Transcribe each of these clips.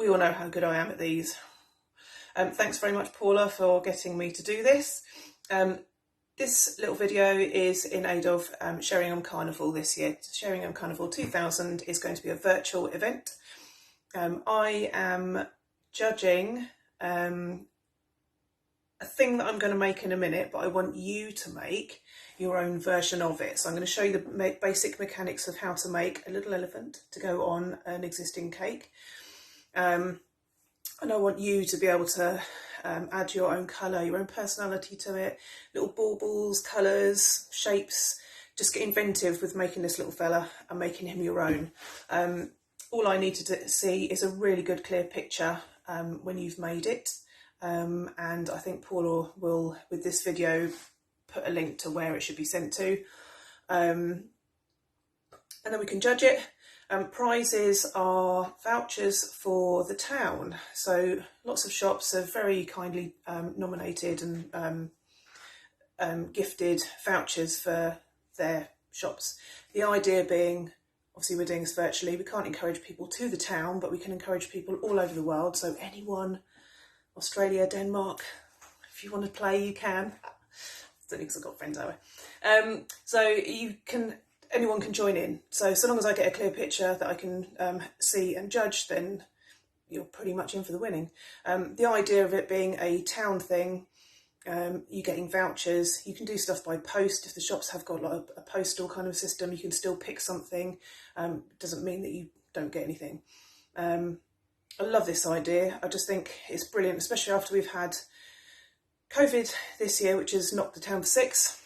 we all know how good I am at these. Thanks very much, Paula, for getting me to do this. This little video is in aid of Sheringham Carnival this year. Sheringham Carnival 2000 is going to be a virtual event. I am judging a thing that I'm going to make in a minute, but I want you to make your own version of it. So I'm going to show you the basic mechanics of how to make a little elephant to go on an existing cake. And I want you to be able to add your own colour, your own personality to it, little baubles, colours, shapes. Just get inventive with making this little fella and making him your own. All I need to see is a really good clear picture when you've made it. And I think Paula will, with this video, put a link to where it should be sent to. And then we can judge it. Prizes are vouchers for the town. So lots of shops have very kindly nominated and gifted vouchers for their shops. The idea being, obviously we're doing this virtually, we can't encourage people to the town, but we can encourage people all over the world. So anyone, Australia, Denmark, if you want to play, you can. I don't think I've got friends that way. So you can, anyone can join in. So long as I get a clear picture that I can see and judge, then you're pretty much in for the winning. The idea of it being a town thing, you getting vouchers, you can do stuff by post. If the shops have got like a postal kind of system, you can still pick something. Doesn't mean that you don't get anything. I love this idea. I just think it's brilliant, especially after we've had COVID this year, which has knocked the town for six.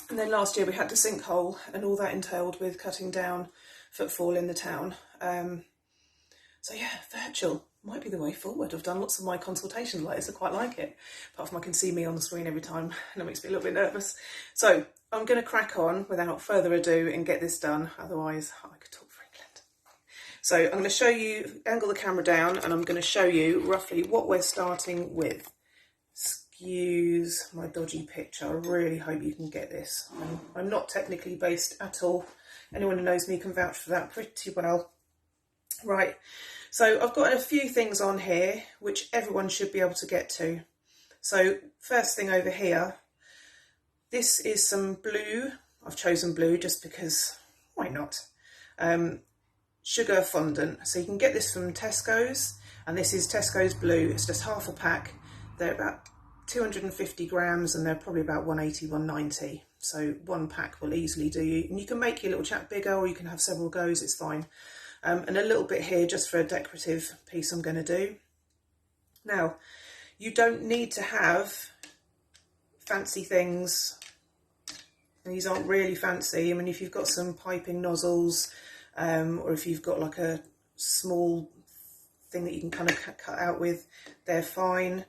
And then last year we had the sinkhole and all that entailed with cutting down footfall in the town. So yeah, virtual might be the way forward. I've done lots of my consultation like this. I quite like it. Apart from I can see me on the screen every time and it makes me a little bit nervous. So I'm going to crack on without further ado and get this done. Otherwise I could talk for England. So I'm going to show you, angle the camera down, and I'm going to show you roughly what we're starting with. Excuse my dodgy picture. I really hope you can get this. I'm not technically based at all. Anyone who knows me can vouch for that pretty well. Right, so I've got a few things on here which everyone should be able to get to. So first thing over here, this is some blue. I've chosen blue just because, why not? Sugar fondant. So you can get this from Tesco's, and this is Tesco's blue. It's just half a pack. They're about 250 grams and they're probably about 180, 190. So one pack will easily do you. And you can make your little chap bigger, or you can have several goes, it's fine. And a little bit here just for a decorative piece I'm going to do. Now, you don't need to have fancy things. These aren't really fancy. I mean, if you've got some piping nozzles, or if you've got like a small thing that you can kind of cut out with, they're fine.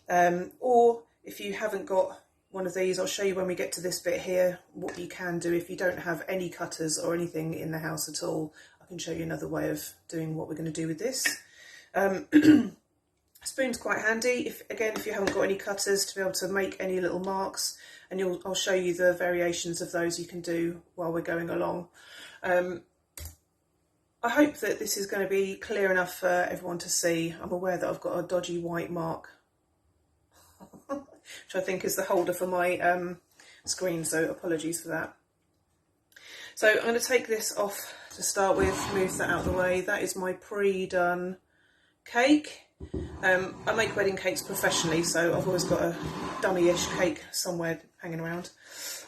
Or if you haven't got one of these, I'll show you when we get to this bit here what you can do if you don't have any cutters or anything in the house at all. I can show you another way of doing what we're going to do with this. Spoon's quite handy, if you haven't got any cutters, to be able to make any little marks, and I'll show you the variations of those you can do while we're going along. I hope that this is going to be clear enough for everyone to see. I'm aware that I've got a dodgy white mark, which I think is the holder for my screen, so apologies for that. So I'm going to take this off to start with, move that out of the way. That is my pre-done cake. I make wedding cakes professionally, so I've always got a dummy-ish cake somewhere hanging around.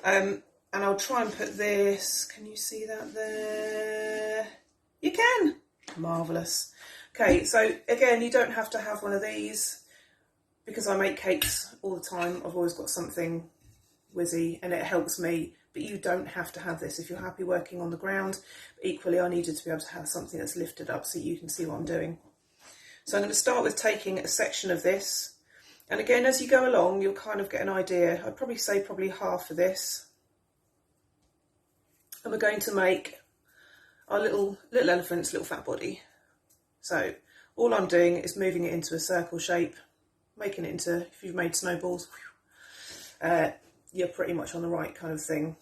And I'll try and put this, can you see that there? You can. Marvellous. Okay, so again, you don't have to have one of these. Because I make cakes all the time, I've always got something whizzy and it helps me. But you don't have to have this if you're happy working on the ground. But equally, I needed to be able to have something that's lifted up so you can see what I'm doing. So I'm going to start with taking a section of this. And again, as you go along, you'll kind of get an idea. I'd probably say half of this. And we're going to make our little elephant's little fat body. So all I'm doing is moving it into a circle shape, making it into, if you've made snowballs, you're pretty much on the right kind of thing.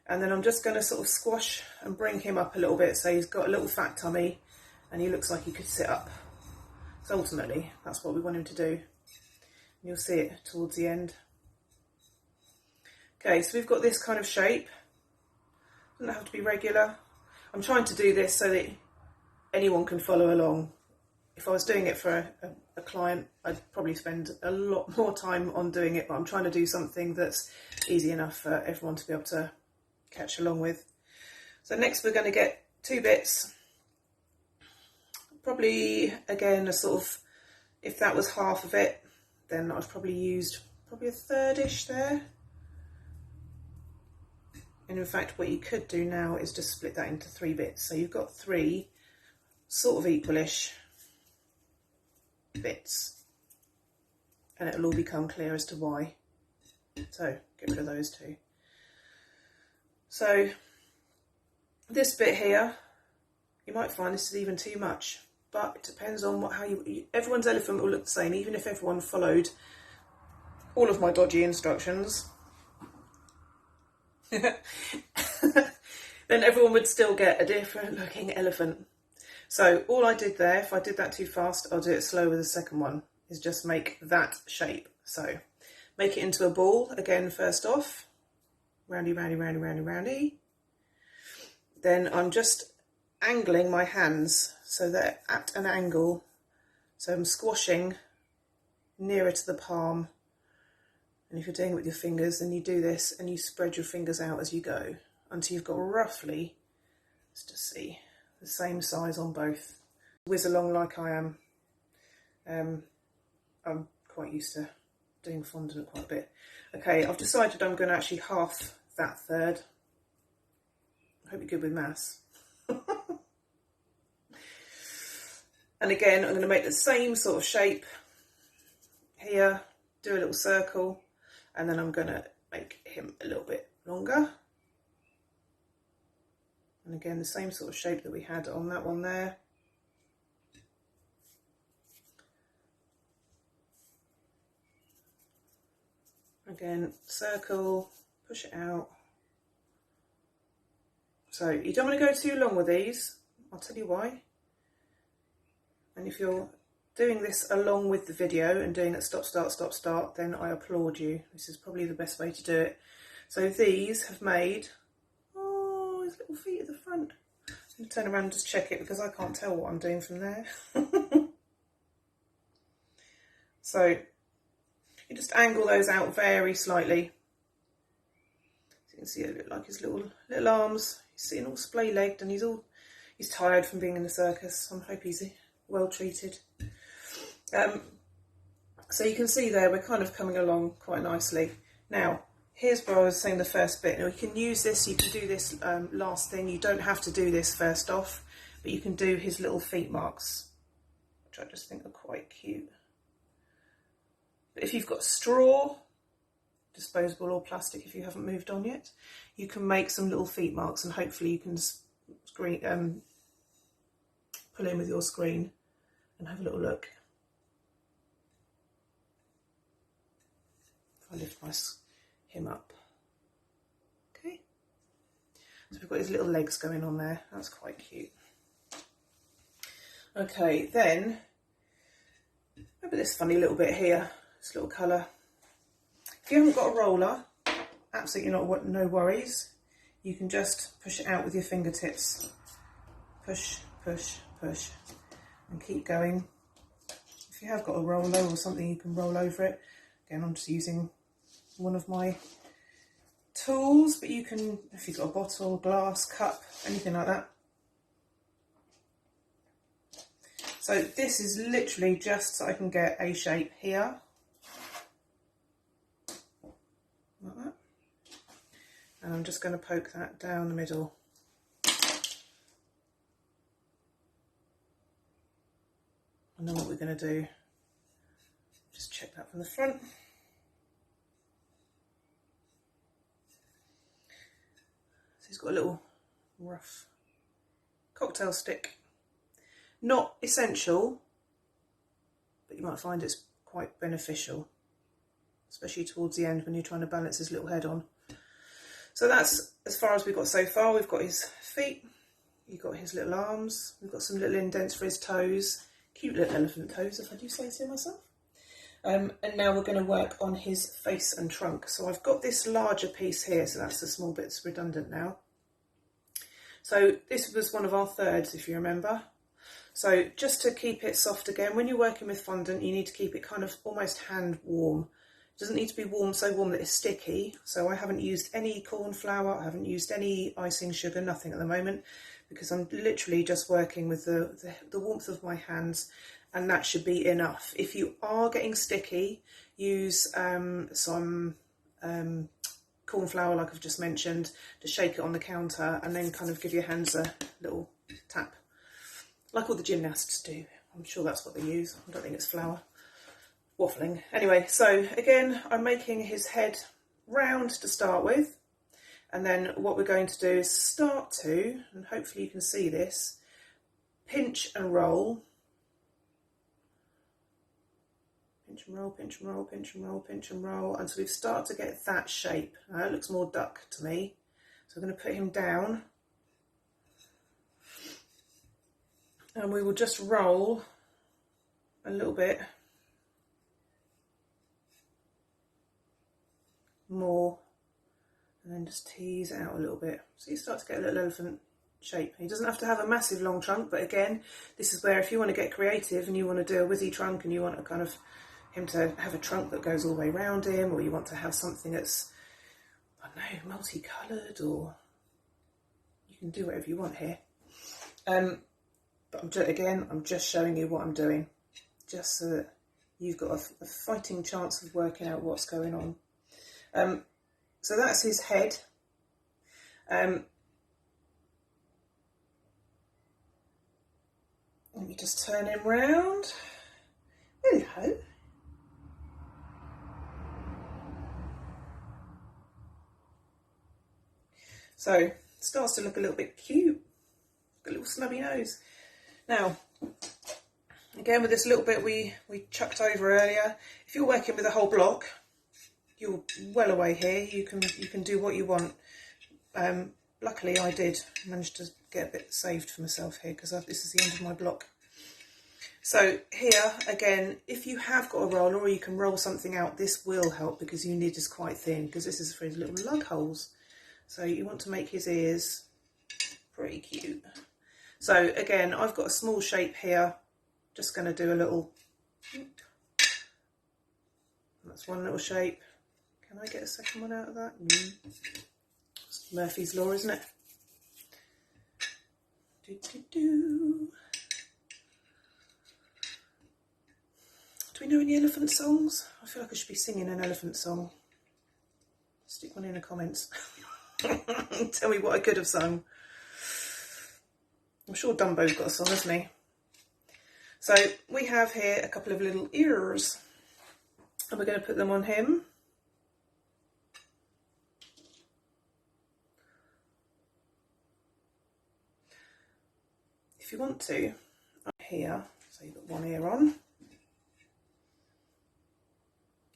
And then I'm just going to sort of squash and bring him up a little bit so he's got a little fat tummy and he looks like he could sit up. So ultimately, that's what we want him to do. You'll see it towards the end. Okay, so we've got this kind of shape. Doesn't have to be regular. I'm trying to do this so that anyone can follow along. If I was doing it for a client, I'd probably spend a lot more time on doing it, but I'm trying to do something that's easy enough for everyone to be able to catch along with. So next we're going to get 2 bits. Probably, again, a sort of, if that was half of it, then I've probably used probably a third-ish there. And in fact, what you could do now is just split that into 3 bits. So you've got 3 sort of equalish bits, and it'll all become clear as to why. So get rid of those 2. So this bit here, you might find this is even too much, but it depends on how everyone's elephant will look the same, even if everyone followed all of my dodgy instructions. Then everyone would still get a different looking elephant. So all I did there, if I did that too fast, I'll do it slow with the second one, is just make that shape. So make it into a ball again first off. Roundy, roundy, roundy, roundy, roundy. Then I'm just angling my hands so they're at an angle. So I'm squashing nearer to the palm. And if you're doing it with your fingers, then you do this and you spread your fingers out as you go until you've got roughly, let's just see, the same size on both. Whiz along like I am. I'm quite used to doing fondant quite a bit. Okay, I've decided I'm going to actually half that third. I hope you're good with maths. And again, I'm going to make the same sort of shape here, do a little circle, and then I'm going to make him a little bit longer. And again, the same sort of shape that we had on that one there. Again, circle, push it out. So you don't want to go too long with these. I'll tell you why. And if you're doing this along with the video and doing it stop, start, stop, start, then I applaud you. This is probably the best way to do it. So these have made, oh, his little feet at the front. I'm going to turn around and just check it because I can't tell what I'm doing from there. So you just angle those out very slightly. So you can see it look like his little arms. He's sitting all splay-legged and he's tired from being in the circus. I hope he's well treated. So you can see there we're kind of coming along quite nicely. Now here's where I was saying the first bit. Now you can use this, you can do this last thing. You don't have to do this first off, but you can do his little feet marks, which I just think are quite cute. But if you've got straw, disposable or plastic if you haven't moved on yet, you can make some little feet marks and hopefully you can pull in with your screen and have a little look. If I lift him up. Okay. So we've got his little legs going on there. That's quite cute. Okay, then look at this funny little bit here. This little colour. If you haven't got a roller, absolutely no worries. You can just push it out with your fingertips. Push, push, push, and keep going. If you have got a roller or something, you can roll over it. Again, I'm just using one of my tools, but you can, if you've got a bottle, glass, cup, anything like that. So this is literally just so I can get a shape here. Like that. And I'm just going to poke that down the middle. And then what we're going to do, just check that from the front. So he's got a little rough cocktail stick. Not essential, but you might find it's quite beneficial, especially towards the end when you're trying to balance his little head on. So that's as far as we've got so far. We've got his feet, you've got his little arms, we've got some little indents for his toes. Cute little elephant toes, if I do say so myself. And now we're going to work on his face and trunk. So I've got this larger piece here, so that's the small bit's redundant now. So this was one of our thirds, if you remember. So just to keep it soft again, when you're working with fondant, you need to keep it kind of almost hand warm. It doesn't need to be warm, so warm that it's sticky. So I haven't used any corn flour, I haven't used any icing sugar, nothing at the moment, because I'm literally just working with the warmth of my hands, and that should be enough. If you are getting sticky, use some corn flour, like I've just mentioned, to shake it on the counter and then kind of give your hands a little tap, like all the gymnasts do. I'm sure that's what they use. I don't think it's flour. Waffling. Anyway, so again, I'm making his head round to start with, and then what we're going to do is start to, and hopefully you can see this, pinch and roll. Pinch and roll, pinch and roll, pinch and roll, pinch and roll, until we've started to get that shape. Now it looks more duck to me. So I'm going to put him down, and we will just roll a little bit more, and then just tease it out a little bit. So you start to get a little elephant shape. He doesn't have to have a massive long trunk, but again, this is where if you want to get creative and you want to do a whizzy trunk and you want a kind of him to have a trunk that goes all the way around him, or you want to have something that's, I don't know, multicoloured, or you can do whatever you want here. But I'm just showing you what I'm doing, just so that you've got a fighting chance of working out what's going on. So that's his head. Let me just turn him round. Hello. So, starts to look a little bit cute. Got a little snubby nose. Now, again with this little bit we chucked over earlier, if you're working with a whole block, you're well away here. You can do what you want. Luckily I did manage to get a bit saved for myself here, because this is the end of my block. So here, again, if you have got a roller or you can roll something out, this will help, because your nid is quite thin, because this is for his little lug holes. So you want to make his ears pretty cute. So again, I've got a small shape here. Just going to do a little, that's one little shape. Can I get a second one out of that? It's Murphy's Law, isn't it? Do we know any elephant songs? I feel like I should be singing an elephant song. Stick one in the comments. Tell me what I could have sung. I'm sure Dumbo's got a song, hasn't he? So we have here a couple of little ears, and we're going to put them on him. If you want to, up here, so you've got one ear on.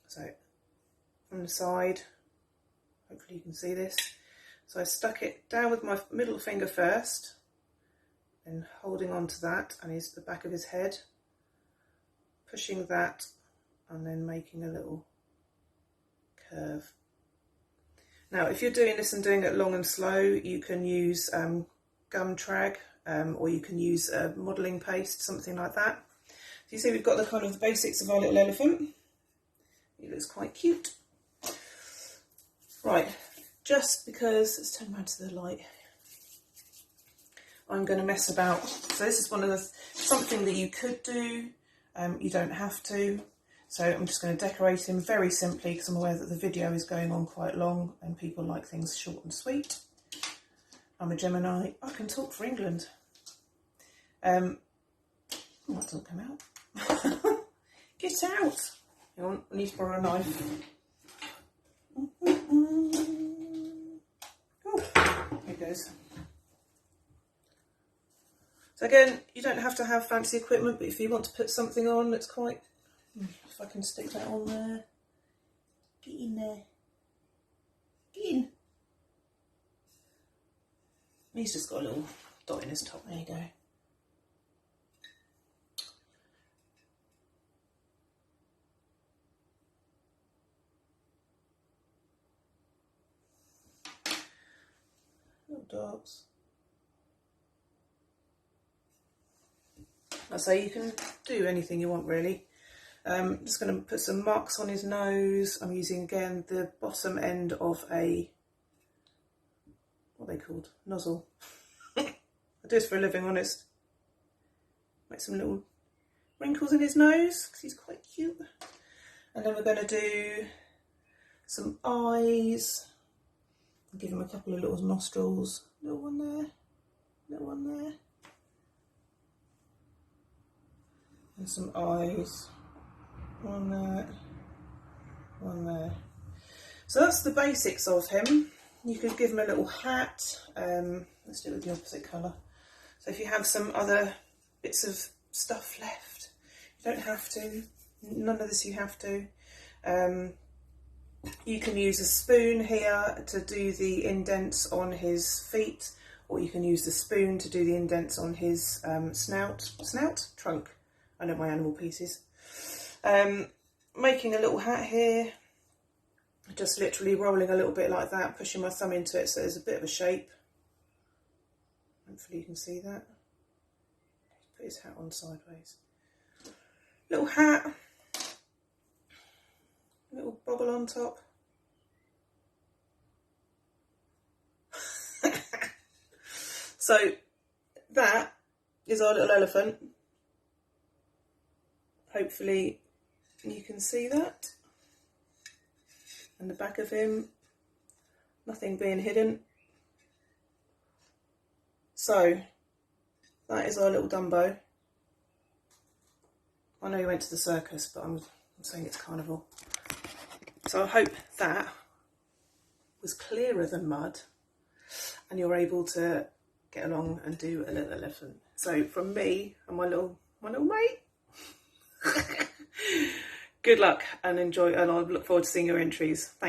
So from the side, hopefully you can see this. So I stuck it down with my middle finger first, and holding on to that, and the back of his head, pushing that, and then making a little curve. Now, if you're doing this and doing it long and slow, you can use gum trag, or you can use modelling paste, something like that. So you see we've got the kind of the basics of our little elephant. He looks quite cute. Right, just because, let's turn around to the light. I'm going to mess about. So this is something that you could do. You don't have to. So I'm just going to decorate him very simply, because I'm aware that the video is going on quite long and people like things short and sweet. I'm a Gemini. I can talk for England. Oh, that doesn't come out. Get out. Hang on, I need to borrow a knife. Oh, here it goes. So again, you don't have to have fancy equipment, but if you want to put something on that's quite, if I can stick that on there, get in there, get in. He's just got a little dot in his top, there you go. little dots. I say you can do anything you want really. I'm just going to put some marks on his nose. I'm using again the bottom end of a, what are they called? Nozzle. I do this for a living, honest. Make some little wrinkles in his nose because he's quite cute. And then we're going to do some eyes. Give him a couple of little nostrils. Little one there, little one there. And some eyes. One there, one there. So that's the basics of him. You could give him a little hat. Let's do it with the opposite colour. So if you have some other bits of stuff left, you don't have to. None of this you have to. You can use a spoon here to do the indents on his feet, or you can use the spoon to do the indents on his trunk. I know my animal pieces. Making a little hat here, just literally rolling a little bit like that, pushing my thumb into it so there's a bit of a shape. Hopefully you can see that. Put his hat on sideways. Little hat, little bobble on top. So that is our little elephant. Hopefully you can see that. And the back of him, nothing being hidden. So that is our little Dumbo. I know he went to the circus, but I'm saying it's Carnival. So I hope that was clearer than mud and you're able to get along and do a little elephant. So from me and my little mate, good luck and enjoy, and I look forward to seeing your entries. Thanks.